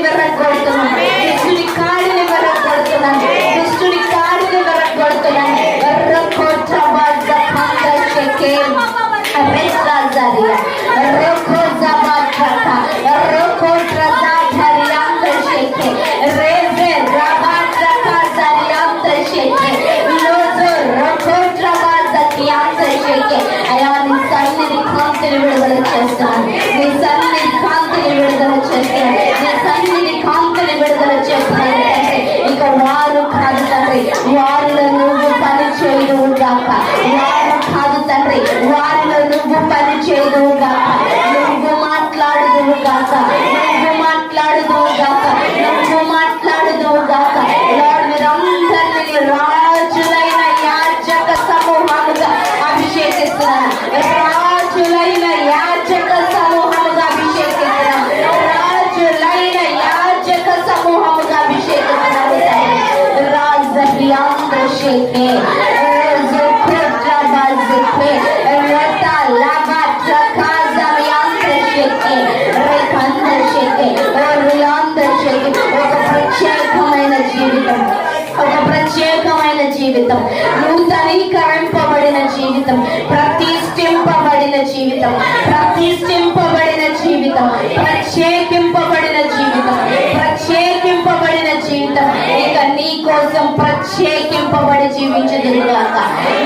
విరగొడుతున్నాను, దుష్టుడి కాడిని విరగొడుతున్నాను, దుష్టుడి కాడిని విరగొడుతున్నాను. అయా నీ సన్నిధి కాంతిని విడుదల చేస్తున్నాను, నీ సన్నిధి కాంతిని విడుదల చేస్తున్నాను, నీ సన్నిధి కాంతిని విడుదల చేస్తున్నాను. ఇక వారు కాదు తండ్రి, వారిలో నువ్వు పని చేయదువు గాక, వారు కాదు తండ్రి, వారిలో నువ్వు పని చేయదువు గాక, నువ్వు మాట్లాడుదువు గాక, నువ్వు మాట్లాడుదువు గాక, నువ్వు మాట్లాడుదువు గాక. లార్డ్ మీరందరినీ రాజులైన యాజక సమూహముగా అభిషేకిస్తున్నాను, రాజులైన యాజక సమూహముగా అభిషేకిస్తున్నాను, రాజులైన యాజక సమూహముగా అభిషేకిస్తున్నాను. రాజభ్యాంధ్రశేఖే ప్రత్యేకమైన జీవితం, ఒక ప్రత్యేకమైన జీవితం, నూతనీకరింపబడిన జీవితం, ప్రతిష్ఠింపబడిన జీవితం, ప్రతిష్ఠింపబడిన జీవితం, ప్రత్యేకింపబడిన జీవితం, ప్రత్యేకింపబడిన జీవితం. ఇక నీ కోసం ప్రత్యేకింపబడి జీవించుదురుగాక,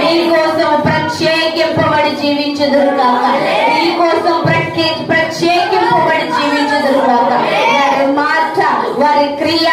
నీ కోసం ప్రత్యేకింపబడి జీవించుదురుగాక, నీ కోసం ప్రత్యేకింపబడి జీవించుదురుగాక. వారి మాట, వారి క్రియ